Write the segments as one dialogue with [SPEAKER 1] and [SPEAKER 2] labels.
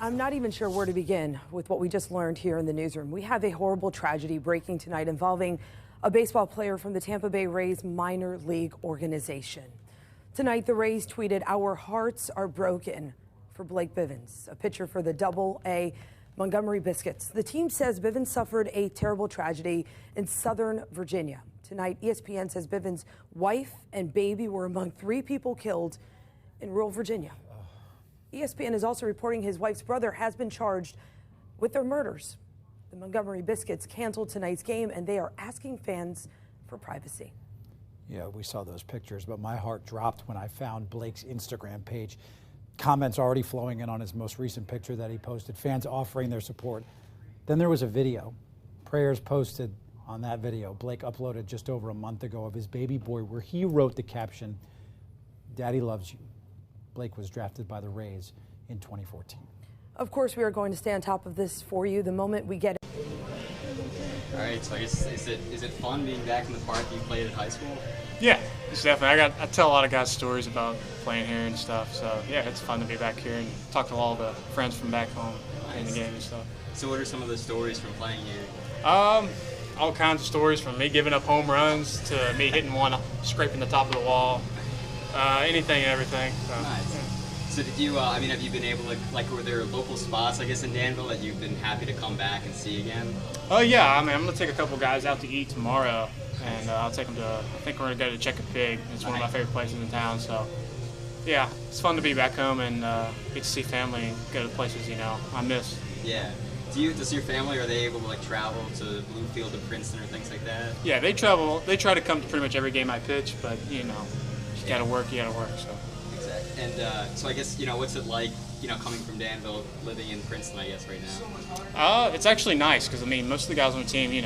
[SPEAKER 1] I'm not even sure where to begin with what we just learned here in the newsroom. We have a horrible tragedy breaking tonight involving a baseball player from the Tampa Bay Rays minor league organization. Tonight, the Rays tweeted, "Our hearts are broken for Blake Bivens, a pitcher for the Double-A Montgomery Biscuits." The team says Bivens suffered a terrible tragedy in Southern Virginia. Tonight, ESPN says Bivens' wife and baby were among 3 people killed in rural Virginia. ESPN is also reporting his wife's brother has been charged with their murders. The Montgomery Biscuits canceled tonight's game, and they are asking fans for privacy.
[SPEAKER 2] Yeah, we saw those pictures, but my heart dropped when I found Blake's Instagram page. Comments already flowing in on his most recent picture that he posted, fans offering their support. Then there was a video. Prayers posted on that video. Blake uploaded just over a month ago of his baby boy, where he wrote the caption, "Daddy loves you." Blake was drafted by the Rays in 2014.
[SPEAKER 1] Of course, we are going to stay on top of this for you the moment we get it.
[SPEAKER 3] All right, so I guess is it fun being back in the park you played at high school?
[SPEAKER 4] Yeah, it's definitely. I tell a lot of guys stories about playing here and stuff. So yeah, it's fun to be back here and talk to all the friends from back home in the game and stuff.
[SPEAKER 3] So what are some of the stories from playing here?
[SPEAKER 4] All kinds of stories, from me giving up home runs to me hitting one, scraping the top of the wall, anything and everything. So,
[SPEAKER 3] nice.
[SPEAKER 4] Yeah.
[SPEAKER 3] So did you? I mean, have you been able to, like, were there local spots, I guess, in Danville that you've been happy to come back and see again?
[SPEAKER 4] Oh yeah, I mean, I'm gonna take a couple guys out to eat tomorrow, and I'll take them to. I think we're gonna go to Check a Pig. It's one of my favorite places in town. So, yeah, it's fun to be back home and get to see family and go to places I miss.
[SPEAKER 3] Yeah. Does your family, are they able to like travel to Bluefield or Princeton or things like that?
[SPEAKER 4] Yeah, they travel. They try to come to pretty much every game I pitch, but you gotta work. You gotta work. So.
[SPEAKER 3] Exactly. And so I guess what's it like, coming from Danville, living in Princeton, I guess, right now?
[SPEAKER 4] It's actually nice because I mean most of the guys on the team,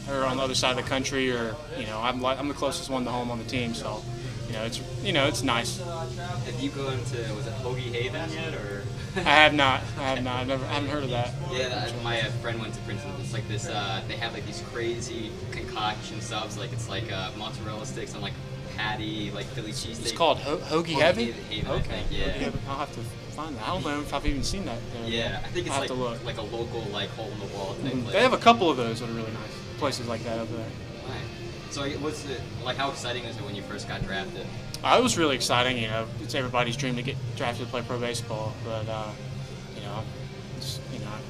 [SPEAKER 4] are on the other side of the country, or I'm the closest one to home on the team, so it's nice.
[SPEAKER 3] Have you gone to, was it Hoagie Haven yet, or?
[SPEAKER 4] I have not. I haven't heard of that.
[SPEAKER 3] Yeah, my friend went to Princeton. It's like this. They have like these crazy concoction subs. Like it's like mozzarella sticks and like patty, like Philly cheesesteak.
[SPEAKER 4] It's called Hoagie Heaven.
[SPEAKER 3] Okay.
[SPEAKER 4] I
[SPEAKER 3] think, yeah.
[SPEAKER 4] I'll have to find that. I don't know if I've even seen that there.
[SPEAKER 3] Yeah, I think it's
[SPEAKER 4] I'll have to look.
[SPEAKER 3] like a local like hole in the wall thing.
[SPEAKER 4] They have a couple of those that are really nice. Places like that over there.
[SPEAKER 3] Nice. So what's it like? How exciting was it when you first got drafted?
[SPEAKER 4] It was really exciting. It's everybody's dream to get drafted to play pro baseball, but I'm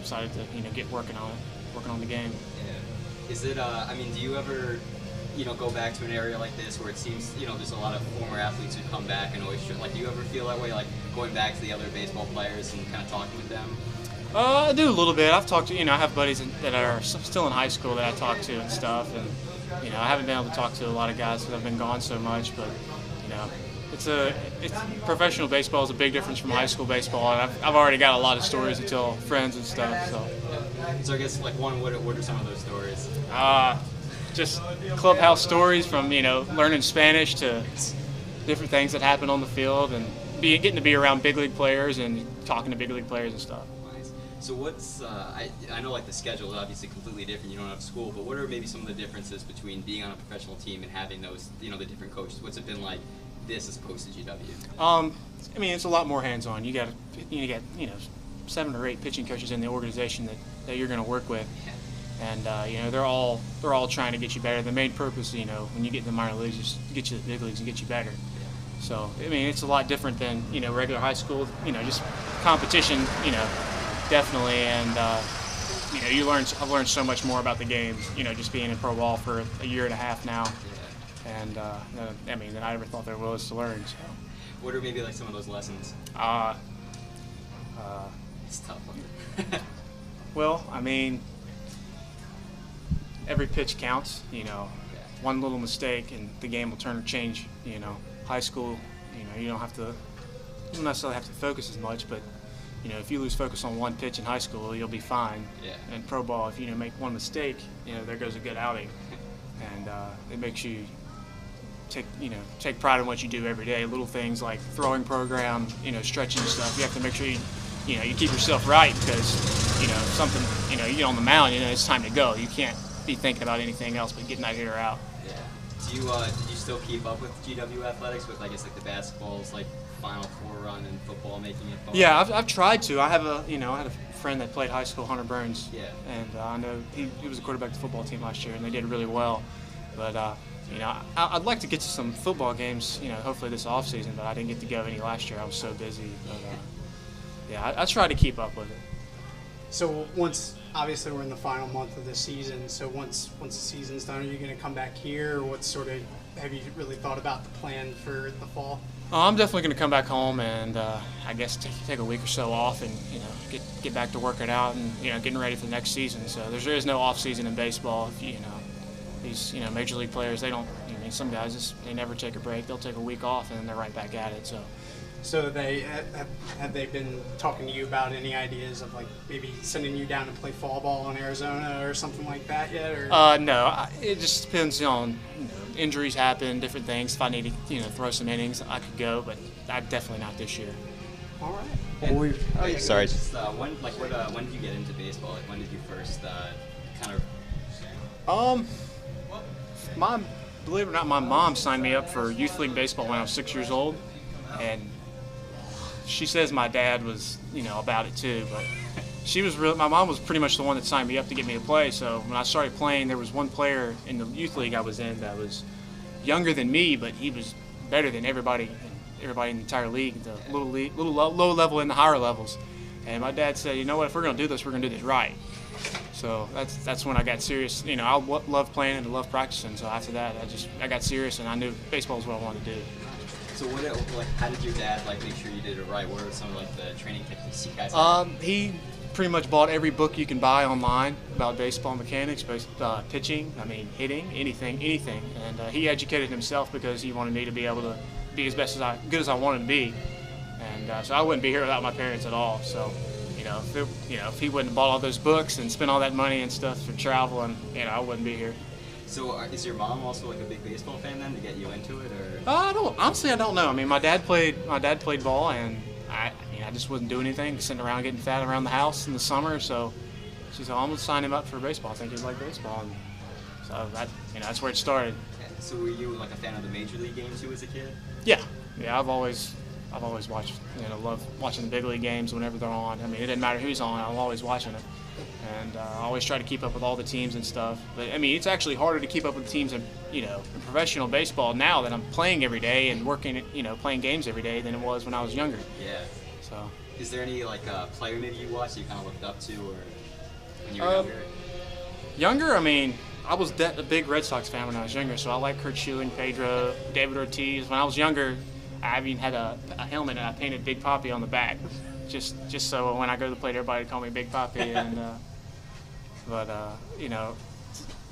[SPEAKER 4] excited to get working on the game.
[SPEAKER 3] Yeah. Is it? I mean, do you ever, go back to an area like this where it seems, there's a lot of former athletes who come back and always like, do you ever feel that way, like going back to the other baseball players and kind of talking with them?
[SPEAKER 4] I do a little bit. I've talked to, I have buddies that are still in high school that I talk to and stuff, and I haven't been able to talk to a lot of guys because I've been gone so much, but it's professional baseball is a big difference from high school baseball, and I've already got a lot of stories to tell friends and stuff.
[SPEAKER 3] So I guess like what are some of those stories?
[SPEAKER 4] Just clubhouse stories, from learning Spanish to different things that happen on the field, and getting to be around big league players and talking to big league players and stuff.
[SPEAKER 3] So what's, I know like the schedule is obviously completely different, you don't have school, but what are maybe some of the differences between being on a professional team and having those, the different coaches? What's it been like this as opposed to GW?
[SPEAKER 4] I mean, it's a lot more hands-on. You got 7 or 8 pitching coaches in the organization that you're going to work with. And, they're all trying to get you better. The main purpose, when you get in the minor leagues, is to get you to the big leagues and get you better. So, I mean, it's a lot different than, regular high school, just competition, definitely, and I've learned so much more about the game, just being in pro ball for a year and a half now, and than I ever thought there was to learn. So,
[SPEAKER 3] what are maybe like some of those lessons? It's tough.
[SPEAKER 4] Well, I mean, every pitch counts. One little mistake and the game will turn or change. High school, you don't necessarily have to focus as much, but if you lose focus on one pitch in high school, you'll be fine.
[SPEAKER 3] Yeah.
[SPEAKER 4] In pro ball, if you make one mistake, there goes a good outing, and it makes you take pride in what you do every day. Little things like throwing program, stretching and stuff. You have to make sure you keep yourself right, because something you get on the mound, it's time to go. You can't be thinking about anything else but getting that hitter out.
[SPEAKER 3] Yeah. Did you still keep up with GW athletics with, I guess, like the basketballs, like Final Four run in football, making it fun?
[SPEAKER 4] Yeah, I've tried to. I had a friend that played high school, Hunter Burns.
[SPEAKER 3] Yeah.
[SPEAKER 4] And I know he was a quarterback of the football team last year, and they did really well. But I'd like to get to some football games, hopefully this off season. But I didn't get to go any last year. I was so busy. But yeah, I try to keep up with it.
[SPEAKER 5] So obviously we're in the final month of the season. So once the season's done, are you going to come back here, or have you really thought about the plan for the fall?
[SPEAKER 4] I'm definitely going to come back home and I guess take a week or so off and get back to working out and getting ready for the next season. So there is no off season in baseball. These major league players, they don't. Some guys they never take a break. They'll take a week off and then they're right back at it.
[SPEAKER 5] So have they been talking to you about any ideas of like maybe sending you down to play fall ball in Arizona or something like that yet? Or?
[SPEAKER 4] No, it just depends on injuries happen, different things. If I need to throw some innings, I could go, but I'm definitely not this year.
[SPEAKER 5] All right.
[SPEAKER 3] And,
[SPEAKER 6] Sorry.
[SPEAKER 3] Just, when did you get into baseball? Like when did you first kind of?
[SPEAKER 4] Believe it or not, my mom signed me up for youth league baseball when I was 6 years old, and she says my dad was about it too, but my mom was pretty much the one that signed me up to get me to play. So when I started playing, there was one player in the youth league I was in that was younger than me, but he was better than everybody in the entire league, the low level and the higher levels. And my dad said, you know what, if we're going to do this, we're going to do this right. So that's when I got serious. I love playing and I love practicing. So after that, I got serious and I knew baseball was what I wanted to do.
[SPEAKER 3] So how did your dad make sure you did it right? What were some of the training techniques you guys had?
[SPEAKER 4] He pretty much bought every book you can buy online about baseball mechanics, pitching, hitting, anything. And he educated himself because he wanted me to be able to be as good as I wanted to be. And so I wouldn't be here without my parents at all. So, if he wouldn't have bought all those books and spent all that money and stuff for travel, and I wouldn't be here.
[SPEAKER 3] So is your mom also a big baseball fan then to get you into it, or?
[SPEAKER 4] I don't know. My dad played ball, and I just wasn't doing anything, just sitting around getting fat around the house in the summer. So she said, I'm gonna sign him up for baseball. I think he'd like baseball, and so that's where it started.
[SPEAKER 3] So were you a fan of the major league games too as a kid?
[SPEAKER 4] Yeah. I've always watched, love watching the big league games whenever they're on. It doesn't matter who's on, I'm always watching it. And I always try to keep up with all the teams and stuff. But, it's actually harder to keep up with teams in professional baseball now that I'm playing every day and working, playing games every day than it was when I was younger.
[SPEAKER 3] Yeah.
[SPEAKER 4] So.
[SPEAKER 3] Is there any, player maybe you watched you kind of looked up to, or when you were younger?
[SPEAKER 4] Younger, I was a big Red Sox fan when I was younger, so I like Kurt Schilling, Pedro, David Ortiz. When I was younger, I even had a helmet and I painted Big Papi on the back, just so when I go to the plate, everybody would call me Big Papi. And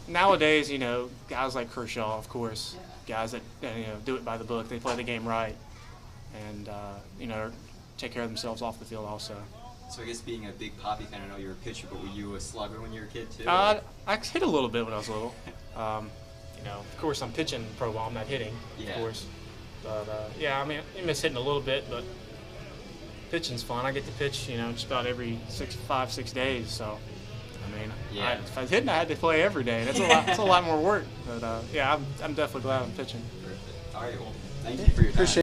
[SPEAKER 4] nowadays, guys like Kershaw, of course, guys that do it by the book, they play the game right, and take care of themselves off the field also.
[SPEAKER 3] So I guess being a Big Papi fan, I know you're a pitcher, but were you a slugger when you were a kid too?
[SPEAKER 4] I hit a little bit when I was little. Of course, I'm pitching pro ball, I'm not hitting, of course. But I miss hitting a little bit, but pitching's fun. I get to pitch, just about every 5-6 days. So, if I was hitting, I had to play every day. That's a lot. That's a lot more work. But I'm definitely glad I'm pitching.
[SPEAKER 3] Perfect. All right. Well, thank you for your time.
[SPEAKER 5] Appreciate